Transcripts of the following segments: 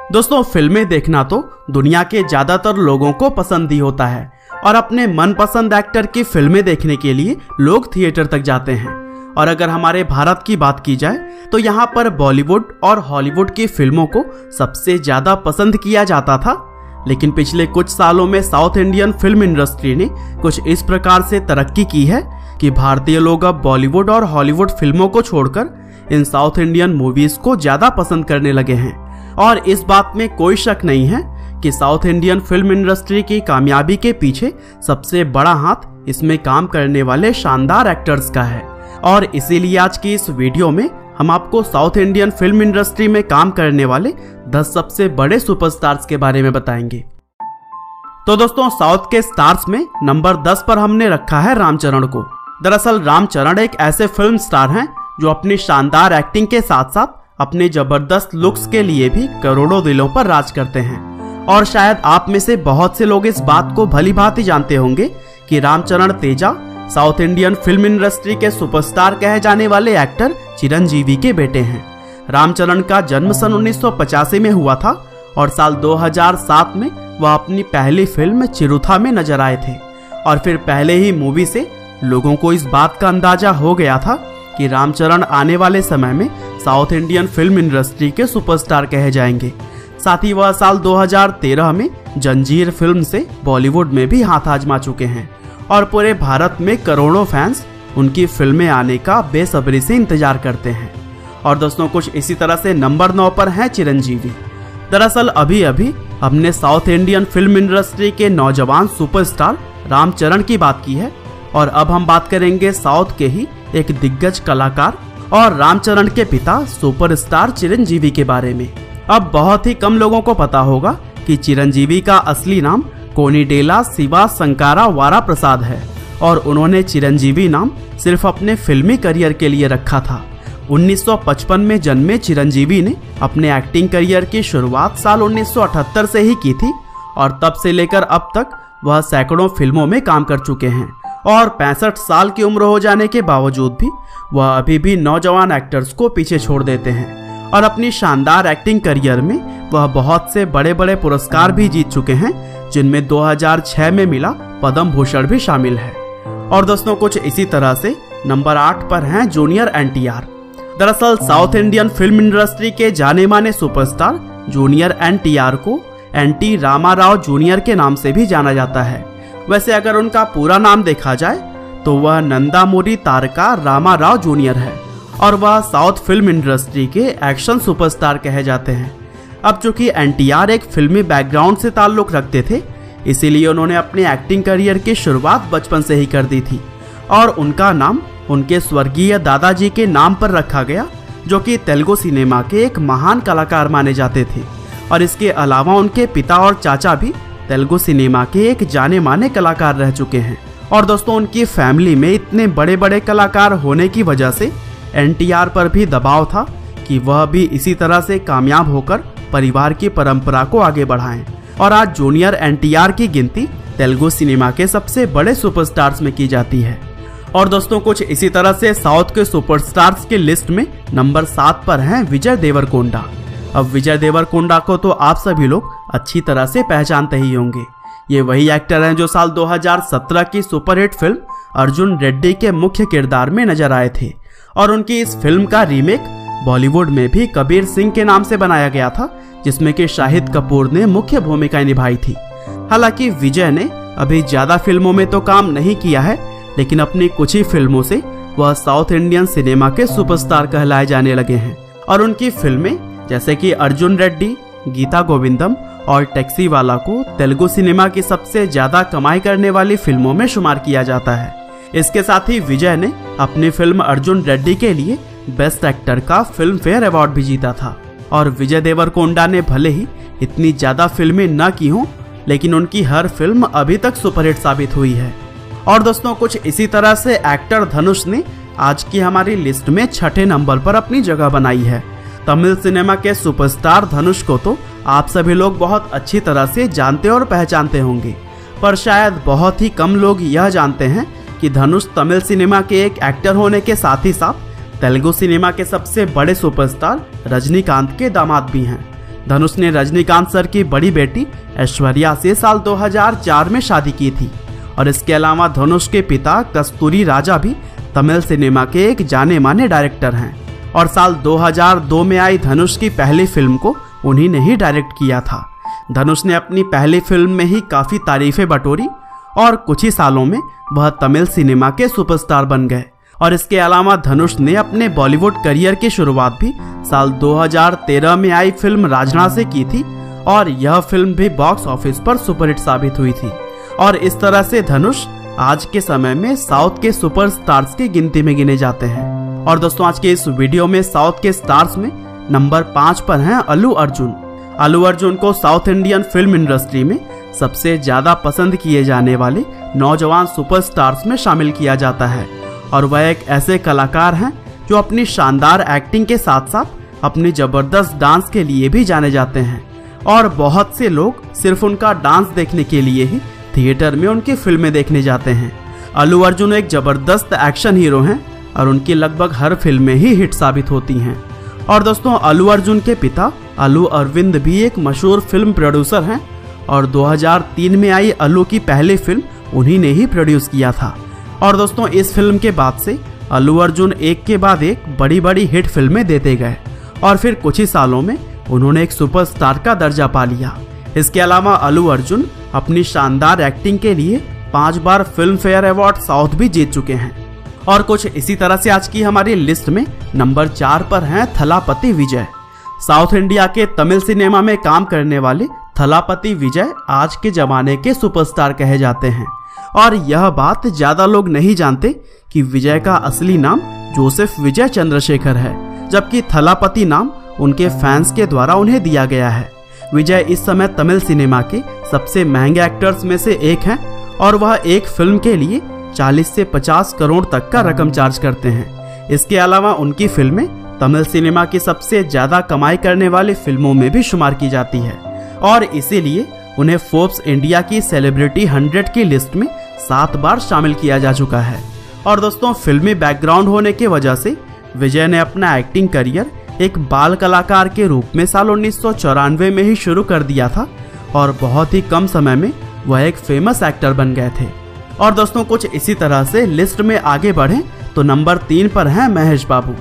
दोस्तों, फिल्में देखना तो दुनिया के ज्यादातर लोगों को पसंद ही होता है और अपने मनपसंद एक्टर की फिल्में देखने के लिए लोग थिएटर तक जाते हैं। और अगर हमारे भारत की बात की जाए तो यहाँ पर बॉलीवुड और हॉलीवुड की फिल्मों को सबसे ज्यादा पसंद किया जाता था। लेकिन पिछले कुछ सालों में साउथ इंडियन फिल्म इंडस्ट्री ने कुछ इस प्रकार से तरक्की की है कि भारतीय लोग अब बॉलीवुड और हॉलीवुड फिल्मों को छोड़कर इन साउथ इंडियन मूवीज को ज्यादा पसंद करने लगे हैं। और इस बात में कोई शक नहीं है कि साउथ इंडियन फिल्म इंडस्ट्री की कामयाबी के पीछे सबसे बड़ा हाथ इसमें काम करने वाले शानदार एक्टर्स का है। और इसीलिए आज की इस वीडियो में हम आपको साउथ इंडियन फिल्म इंडस्ट्री में काम करने वाले 10 सबसे बड़े सुपरस्टार्स के बारे में बताएंगे। तो दोस्तों, साउथ के स्टार्स में नंबर 10 पर हमने रखा है रामचरण को। दरअसल रामचरण एक ऐसे फिल्म स्टार हैं जो अपनी शानदार एक्टिंग के साथ साथ अपने जबरदस्त लुक्स के लिए भी करोड़ों दिलों पर राज करते हैं। और शायद आप में से बहुत से लोग इस बात को भली भांति जानते होंगे कि Ram Charan Teja south Indian film industry के सुपरस्टार कहे जाने वाले एक्टर चिरंजीवी के बेटे हैं। रामचरण का जन्म सन 1985 में हुआ था और साल 2007 में वह अपनी पहली फिल्म चिरुथा में नजर आए थे। और फिर पहले ही मूवी से लोगों को इस बात का अंदाजा हो गया था कि रामचरण आने वाले समय में साउथ इंडियन फिल्म इंडस्ट्री के सुपरस्टार कहे जाएंगे। साथ ही वह साल 2013 में जंजीर फिल्म से बॉलीवुड में भी हाथ आजमा चुके हैं और पूरे भारत में करोड़ों फैंस उनकी फिल्में आने का बेसब्री से इंतजार करते हैं। और दोस्तों, कुछ इसी तरह से नंबर 9 पर हैं चिरंजीवी। दरअसल अभी अभी हमने साउथ इंडियन फिल्म इंडस्ट्री के नौजवान सुपरस्टार रामचरण की बात की है और अब हम बात करेंगे साउथ के ही एक दिग्गज कलाकार और रामचरण के पिता सुपरस्टार चिरंजीवी के बारे में। अब बहुत ही कम लोगों को पता होगा कि चिरंजीवी का असली नाम कोनिडेला शिवा शंकारा वारा प्रसाद है और उन्होंने चिरंजीवी नाम सिर्फ अपने फिल्मी करियर के लिए रखा था। 1955 में जन्मे चिरंजीवी ने अपने एक्टिंग करियर की शुरुआत साल 1978 से ही की थी और तब से लेकर अब तक वह सैकड़ों फिल्मों में काम कर चुके हैं। और 65 साल की उम्र हो जाने के बावजूद भी वह अभी भी नौजवान एक्टर्स को पीछे छोड़ देते हैं और अपनी शानदार एक्टिंग करियर में वह बहुत से बड़े बड़े पुरस्कार भी जीत चुके हैं, जिनमें 2006 में मिला पद्म भूषण भी शामिल है। और दोस्तों, कुछ इसी तरह से नंबर 8 पर हैं जूनियर एनटीआर। दरअसल साउथ इंडियन फिल्म इंडस्ट्री के जाने माने सुपरस्टार जूनियर एनटीआर को एनटी रामाराव जूनियर के नाम से भी जाना जाता है। वैसे अगर उनका पूरा नाम देखा जाए तो वह नंदामुरी तारका रामाराव जूनियर है और वह साउथ फिल्म इंडस्ट्री के एक्शन सुपरस्टार कहे जाते हैं। अब चूंकि एनटीआर एक फिल्मी बैकग्राउंड से ताल्लुक रखते थे, इसीलिए उन्होंने अपने एक्टिंग करियर की शुरुआत बचपन से ही कर दी थी और उनका नाम उनके स्वर्गीय दादाजी के नाम पर रखा गया, जो कि तेलुगु सिनेमा के एक महान कलाकार माने जाते थे। और इसके अलावा उनके पिता और चाचा भी तेलुगु सिनेमा के एक जाने माने कलाकार रह चुके हैं। और दोस्तों, उनकी फैमिली में इतने बड़े बड़े कलाकार होने की वजह से एनटीआर पर भी दबाव था कि वह भी इसी तरह से कामयाब होकर परिवार की परंपरा को आगे बढ़ाएं। और आज जूनियर एनटीआर की गिनती तेलुगु सिनेमा के सबसे बड़े सुपरस्टार्स में की जाती है। और दोस्तों, कुछ इसी तरह से साउथ के सुपरस्टार्स की लिस्ट में नंबर 7 पर हैं विजय देवरकोंडा। अब विजय देवरकोंडा को तो आप सभी लोग अच्छी तरह से पहचानते ही होंगे। ये वही एक्टर हैं जो साल 2017 की सुपरहिट फिल्म अर्जुन रेड्डी के मुख्य किरदार में नजर आए थे और उनकी इस फिल्म का रीमेक बॉलीवुड में भी कबीर सिंह के नाम से बनाया गया था, जिसमें कि शाहिद कपूर ने मुख्य भूमिकाएं निभाई थी। हालांकि विजय ने अभी ज्यादा फिल्मों में तो काम नहीं किया है, लेकिन अपनी कुछ ही फिल्मों से वह साउथ इंडियन सिनेमा के सुपरस्टार कहलाए जाने लगे हैं। और उनकी फिल्में जैसे कि अर्जुन रेड्डी, गीता गोविंदम और टैक्सी वाला को तेलुगु सिनेमा की सबसे ज्यादा कमाई करने वाली फिल्मों में शुमार किया जाता है। इसके साथ ही विजय ने अपनी फिल्म अर्जुन रेड्डी के लिए बेस्ट एक्टर का फिल्म फेयर अवार्ड भी जीता था। और विजय देवरकोंडा ने भले ही इतनी ज्यादा फिल्में न की हों, लेकिन उनकी हर फिल्म अभी तक सुपरहिट साबित हुई है। और दोस्तों, कुछ इसी तरह से एक्टर धनुष ने आज की हमारी लिस्ट में 6ठे नंबर पर अपनी जगह बनाई है। तमिल सिनेमा के सुपरस्टार धनुष को तो आप सभी लोग बहुत अच्छी तरह से जानते और पहचानते होंगे, पर शायद बहुत ही कम लोग यह जानते हैं कि धनुष तमिल सिनेमा के एक एक्टर होने के साथ ही साथ तेलुगु सिनेमा के सबसे बड़े सुपरस्टार रजनीकांत के दामाद भी हैं। धनुष ने रजनीकांत सर की बड़ी बेटी ऐश्वर्या से साल 2004 में शादी की थी और इसके अलावा धनुष के पिता कस्तूरी राजा भी तमिल सिनेमा के एक जाने माने डायरेक्टर हैं और साल 2002 में आई धनुष की पहली फिल्म को उन्हीं ने ही डायरेक्ट किया था। धनुष ने अपनी पहली फिल्म में ही काफ़ी तारीफें बटोरी और कुछ ही सालों में वह तमिल सिनेमा के सुपरस्टार बन गए और इसके अलावा धनुष ने अपने बॉलीवुड करियर की शुरुआत भी साल 2013 में आई फिल्म राजना से की थी और यह फिल्म भी बॉक्स ऑफिस पर सुपरहिट साबित हुई थी और इस तरह से धनुष आज के समय में साउथ के सुपरस्टार्स की गिनती में गिने जाते हैं। और दोस्तों आज के इस वीडियो में साउथ के स्टार्स में नंबर 5 पर हैं अल्लू अर्जुन। अल्लू अर्जुन को साउथ इंडियन फिल्म इंडस्ट्री में सबसे ज्यादा पसंद किए जाने वाले नौजवान सुपरस्टार्स में शामिल किया जाता है और वह एक ऐसे कलाकार हैं जो अपनी शानदार एक्टिंग के साथ साथ अपनी जबरदस्त डांस के लिए भी जाने जाते हैं और बहुत से लोग सिर्फ उनका डांस देखने के लिए ही थिएटर में उनकी फिल्में देखने जाते हैं। अल्लू अर्जुन एक जबरदस्त एक्शन हीरो हैं और उनकी लगभग हर फिल्में ही हिट साबित होती हैं। और दोस्तों अल्लू अर्जुन के पिता अल्लू अरविंद भी एक मशहूर फिल्म प्रोड्यूसर हैं और 2003 में आई अल्लू की पहली फिल्म उन्हीं ने ही प्रोड्यूस किया था। और दोस्तों इस फिल्म के बाद से अल्लू अर्जुन एक के बाद एक बड़ी बड़ी हिट फिल्में देते गए और फिर कुछ ही सालों में उन्होंने एक सुपरस्टार का दर्जा पा लिया। इसके अलावा अल्लू अर्जुन अपनी शानदार एक्टिंग के लिए 5 बार फिल्म फेयर अवार्ड साउथ भी जीत चुके हैं। और कुछ इसी तरह से आज की हमारी लिस्ट में नंबर 4 पर हैं थलापति विजय। साउथ इंडिया के तमिल सिनेमा में काम करने वाले थलापति विजय आज के जमाने के सुपरस्टार कहे जाते हैं और यह बात ज्यादा लोग नहीं जानते कि विजय का असली नाम जोसेफ विजय चंद्रशेखर है, जबकि थलापति नाम उनके फैंस के द्वारा उन्हें दिया गया है। विजय इस समय तमिल सिनेमा के सबसे महंगे एक्टर्स में से एक हैं और वह एक फिल्म के लिए 40 से 50 करोड़ तक का रकम चार्ज करते हैं। इसके अलावा उनकी फिल्में तमिल सिनेमा की सबसे ज्यादा कमाई करने वाली फिल्मों में भी शुमार की जाती है और इसीलिए उन्हें फोर्ब्स इंडिया की सेलिब्रिटी 100 की लिस्ट में 7 बार शामिल किया जा चुका है। और दोस्तों फिल्मी बैकग्राउंड होने की वजह से विजय ने अपना एक्टिंग करियर एक बाल कलाकार के रूप में साल 1994 में ही शुरू कर दिया था और बहुत ही कम समय में वह एक फेमस एक्टर बन गए थे। और दोस्तों कुछ इसी तरह से लिस्ट में आगे बढ़ें तो नंबर 3 पर हैं महेश बाबू।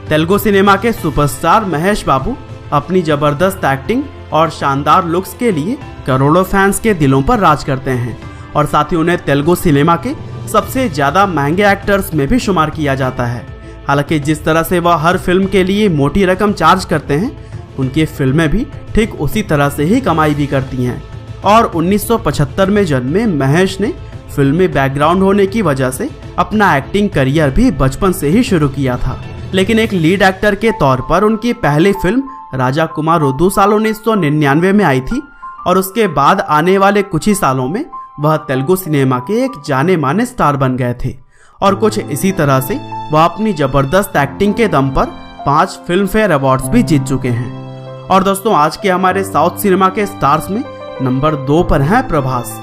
तेलुगु सिनेमा के सुपरस्टार महेश बाबू अपनी जबरदस्त एक्टिंग और शानदार लुक्स के लिए करोड़ों फैंस के दिलों पर राज करते हैं और साथ ही उन्हें तेलुगु सिनेमा के सबसे ज्यादा महंगे एक्टर्स में भी शुमार किया जाता है। हालांकि जिस तरह से वह हर फिल्म के लिए मोटी रकम चार्ज करते हैं उनकी फिल्में भी ठीक उसी तरह से ही कमाई भी करती हैं। और 1975 में जन्मे महेश ने फिल्मी बैकग्राउंड होने की वजह से अपना एक्टिंग करियर भी बचपन से ही शुरू किया था, लेकिन एक लीड एक्टर के तौर पर उनकी पहली फिल्म राजा कुमार उदू साल 1999 में आई थी और उसके बाद आने वाले कुछ ही सालों में वह तेलुगु सिनेमा के एक जाने माने स्टार बन गए थे और कुछ इसी तरह से वह अपनी जबरदस्त एक्टिंग के दम पर 5 फिल्म फेयर अवार्ड्स भी जीत चुके हैं। और दोस्तों आज के हमारे साउथ सिनेमा के स्टार्स में नंबर 2 पर हैं प्रभास।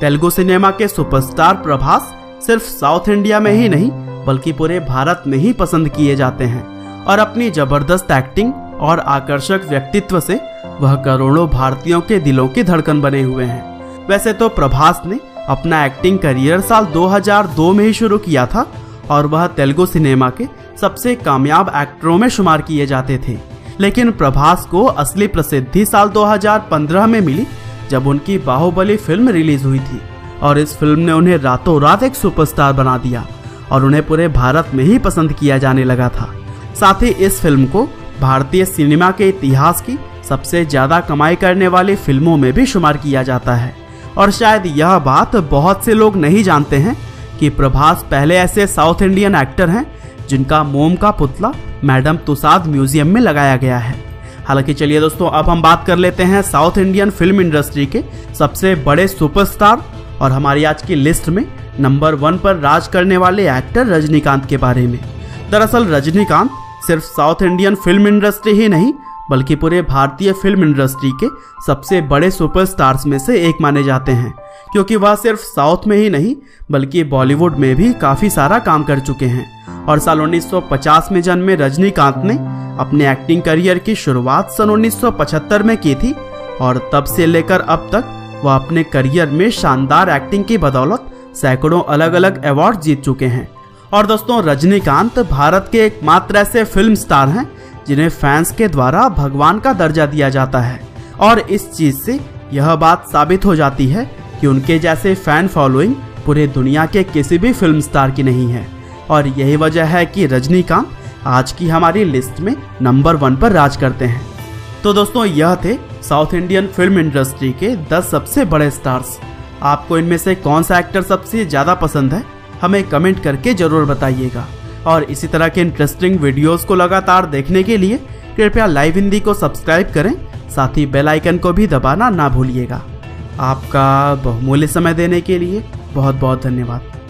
तेलुगु सिनेमा के सुपरस्टार प्रभास सिर्फ साउथ इंडिया में ही नहीं बल्कि पूरे भारत में ही पसंद किए जाते हैं और अपनी जबरदस्त एक्टिंग और आकर्षक व्यक्तित्व से वह करोड़ों भारतीयों के दिलों की धड़कन बने हुए हैं। वैसे तो प्रभास ने अपना एक्टिंग करियर साल 2002 में ही शुरू किया था और वह तेलुगु सिनेमा के सबसे कामयाब एक्टरों में शुमार किए जाते थे, लेकिन प्रभास को असली प्रसिद्धि साल 2015 में मिली जब उनकी बाहुबली फिल्म रिलीज हुई थी और इस फिल्म ने उन्हें रातों रात एक सुपरस्टार बना दिया और उन्हें पूरे भारत में ही पसंद किया जाने लगा था। साथ ही इस फिल्म को भारतीय सिनेमा के इतिहास की सबसे ज्यादा कमाई करने वाली फिल्मों में भी शुमार किया जाता है। और शायद यह बात बहुत से लोग नहीं जानते हैं कि प्रभास पहले ऐसे साउथ इंडियन एक्टर हैं जिनका मोम का पुतला मैडम तुसाद म्यूजियम में लगाया गया है। हालांकि चलिए दोस्तों अब हम बात कर लेते हैं साउथ इंडियन फिल्म इंडस्ट्री के सबसे बड़े सुपरस्टार और हमारी आज की लिस्ट में नंबर 1 पर राज करने वाले एक्टर रजनीकांत के बारे में। दरअसल रजनीकांत सिर्फ साउथ इंडियन फिल्म इंडस्ट्री ही नहीं बल्कि पूरे भारतीय फिल्म इंडस्ट्री के सबसे बड़े सुपरस्टार्स में से एक माने जाते हैं, क्योंकि वह सिर्फ साउथ में ही नहीं बल्कि बॉलीवुड में भी काफ़ी सारा काम कर चुके हैं। और साल 1950 में जन्मे रजनीकांत ने अपने एक्टिंग करियर की शुरुआत सन 1975 में की थी और तब से लेकर अब तक वह अपने करियर में शानदार एक्टिंग की बदौलत सैकड़ों अलग अलग अवार्ड जीत चुके हैं। और दोस्तों, रजनीकांत भारत के एकमात्र ऐसे फिल्म स्टार हैं जिन्हें फैंस के द्वारा भगवान का दर्जा दिया जाता है। और इस चीज से यह बात साबित हो जाती है कि उनके जैसे फैन फॉलोइंग पूरे दुनिया के किसी भी फिल्म स्टार की नहीं है। और यही वजह है कि रजनीकांत आज की हमारी लिस्ट में नंबर 1 पर राज करते हैं। तो दोस्तों, यह थे साउथ इंडियन फिल्म इंडस्ट्री के 10 सबसे बड़े स्टार्स। आपको इनमें से कौन सा एक्टर सबसे ज़्यादा पसंद है, हमें कमेंट करके ज़रूर बताइएगा। और इसी तरह के इंटरेस्टिंग वीडियोस को लगातार देखने के लिए कृपया लाइव हिंदी को सब्सक्राइब करें, साथ ही बेल आइकन को भी दबाना ना भूलिएगा। आपका बहुमूल्य समय देने के लिए बहुत बहुत धन्यवाद।